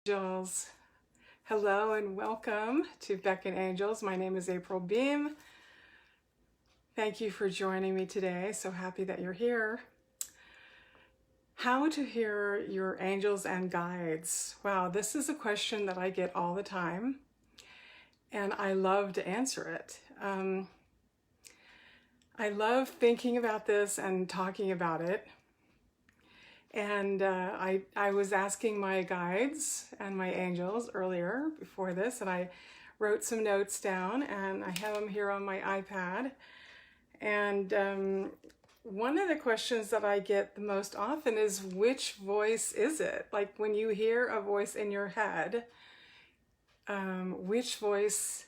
Angels. Hello and welcome to Beckon Angels. My name is April Beam. Thank you for joining me today. So happy that you're here. How to hear your angels and guides? Wow, this is a question that I get all the time, and I love to answer it. I love thinking about this and talking about it. And I was asking my guides and my angels earlier before this, and I wrote some notes down, and I have them here on my iPad. And one of the questions that I get the most often is, which voice is it? Like when you hear a voice in your head, which voice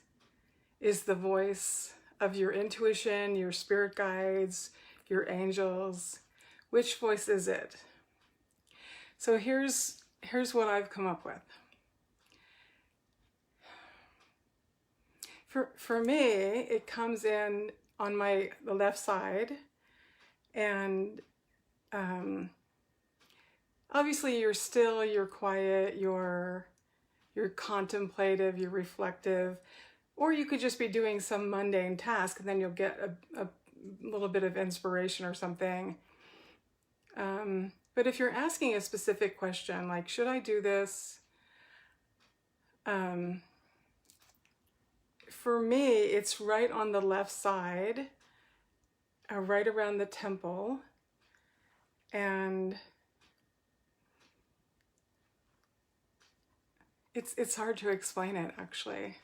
is the voice of your intuition, your spirit guides, your angels? Which voice is it? So here's what I've come up with. For me, it comes in on the left side, and obviously you're still, you're quiet, you're contemplative, you're reflective, or you could just be doing some mundane task, and then you'll get a little bit of inspiration or something. But if you're asking a specific question, like, should I do this? For me, it's right on the left side, right around the temple. And it's hard to explain it, actually.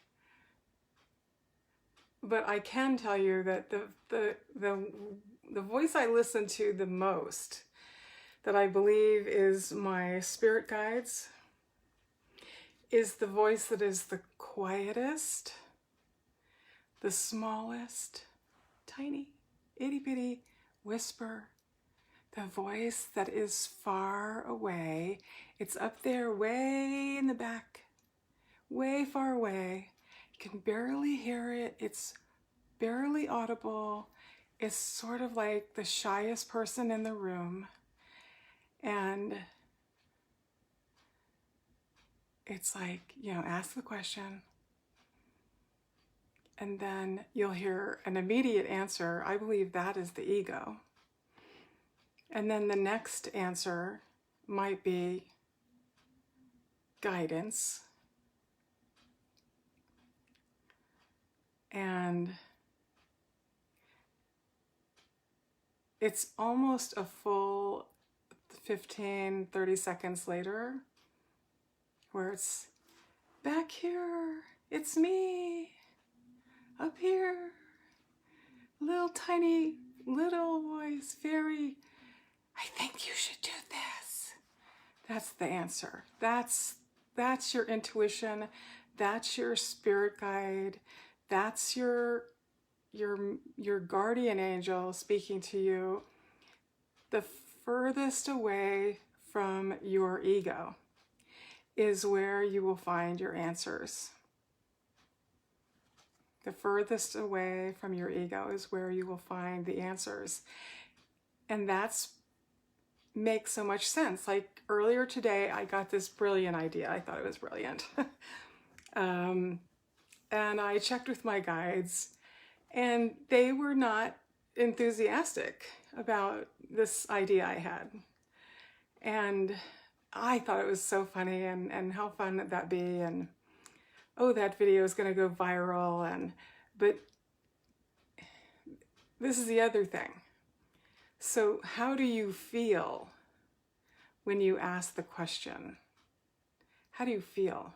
But I can tell you that the voice I listen to the most, that I believe is my spirit guides, is the voice that is the quietest, the smallest, tiny, itty-bitty whisper, the voice that is far away. It's up there way in the back, way far away. You can barely hear it. It's barely audible. It's sort of like the shyest person in the room. And it's like, ask the question, and then you'll hear an immediate answer. I believe that is the ego. And then the next answer might be guidance. And it's almost a full 15, 30 seconds later where it's back here, it's me, up here, little tiny, little voice, I think you should do this. That's the answer. That's your intuition. That's your spirit guide. That's your guardian angel speaking to you. The furthest away from your ego is where you will find your answers. The furthest away from your ego is where you will find the answers. And that's makes so much sense. Like earlier today, I got this brilliant idea. I thought it was brilliant. And I checked with my guides, and they were not enthusiastic about this idea I had. And I thought it was so funny, and how fun would that be? And oh, that video is going to go viral. But this is the other thing. So how do you feel when you ask the question? How do you feel?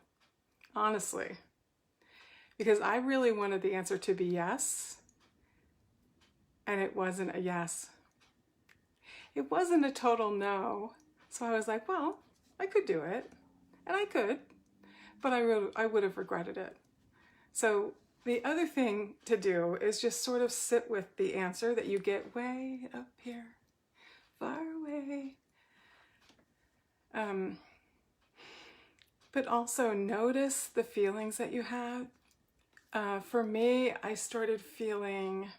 Honestly. Because I really wanted the answer to be yes, and it wasn't a yes. It wasn't a total no. So I was like, well, I could do it, and I could, but I would have regretted it. So the other thing to do is just sort of sit with the answer that you get way up here, far away. But also notice the feelings that you have. For me, I started feeling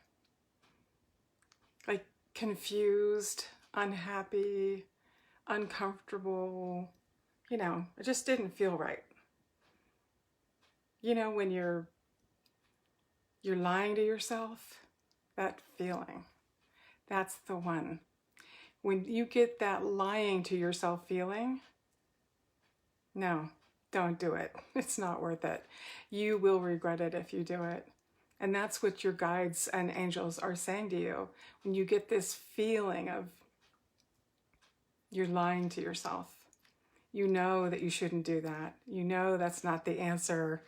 like confused, unhappy, uncomfortable, you know, it just didn't feel right. You know, when you're lying to yourself, that feeling, that's the one. When you get that lying to yourself feeling, no, don't do it. It's not worth it. You will regret it if you do it. And that's what your guides and angels are saying to you. When you get this feeling of you're lying to yourself, you know that you shouldn't do that. You know that's not the answer.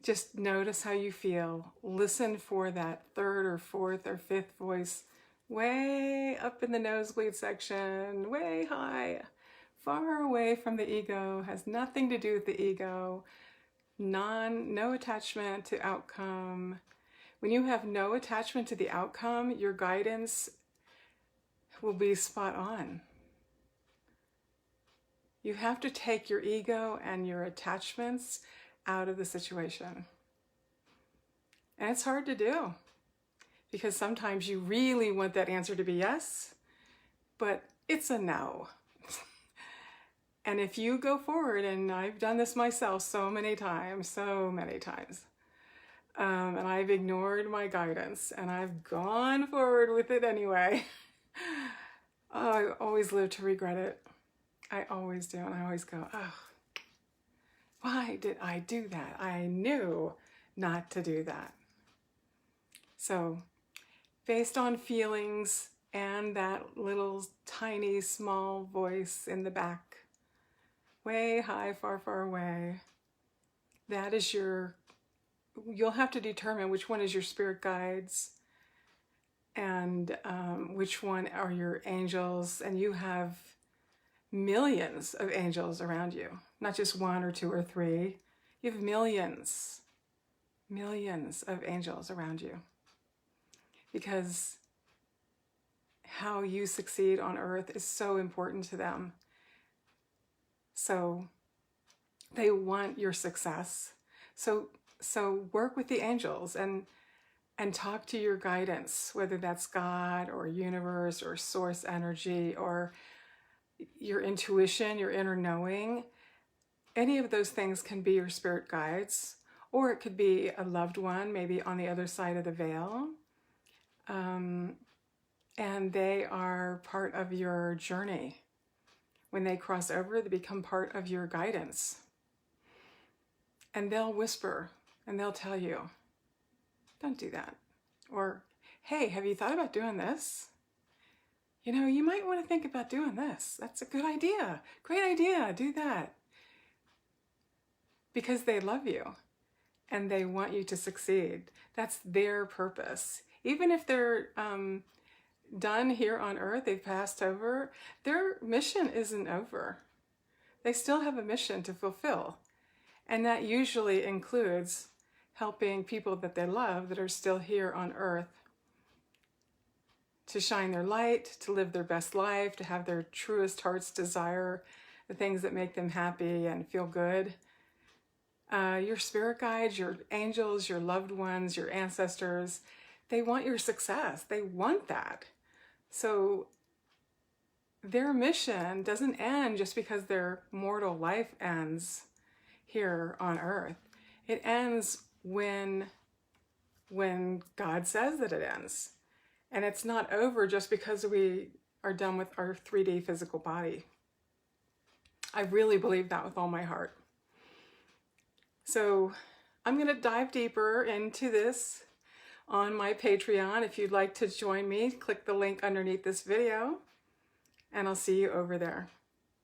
Just notice how you feel. Listen for that third or fourth or fifth voice way up in the nosebleed section, way high, far away from the ego, has nothing to do with the ego, no attachment to outcome. When you have no attachment to the outcome, your guidance will be spot on. You have to take your ego and your attachments out of the situation. And it's hard to do because sometimes you really want that answer to be yes, but it's a no. And if you go forward, and I've done this myself so many times, and I've ignored my guidance and I've gone forward with it anyway, I always live to regret it. I always do. And I always go, oh, why did I do that? I knew not to do that. So based on feelings and that little tiny small voice in the back, way high, far, far away, that is you'll have to determine which one is your spirit guides and which one are your angels. And you have millions of angels around you, not just one or two or three. You have millions of angels around you, because how you succeed on earth is so important to them. So they want your success. So work with the angels and talk to your guidance, whether that's God or universe or source energy or your intuition, your inner knowing. Any of those things can be your spirit guides, or it could be a loved one, maybe on the other side of the veil. And they are part of your journey. When they cross over, they become part of your guidance. And they'll whisper and they'll tell you, don't do that. Or, hey, have you thought about doing this? You know, you might want to think about doing this. That's a good idea. Great idea. Do that. Because they love you and they want you to succeed. That's their purpose. Even if they're done here on earth, they've passed over, their mission isn't over. They still have a mission to fulfill. And that usually includes helping people that they love that are still here on earth to shine their light, to live their best life, to have their truest heart's desire, the things that make them happy and feel good. Your spirit guides, your angels, your loved ones, your ancestors, they want your success. They want that. So their mission doesn't end just because their mortal life ends here on earth. It ends when God says that it ends. And it's not over just because we are done with our 3D physical body. I really believe that with all my heart. So I'm going to dive deeper into this on my Patreon. If you'd like to join me, click the link underneath this video, and I'll see you over there.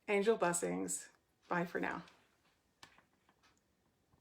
Angel blessings. Bye for now.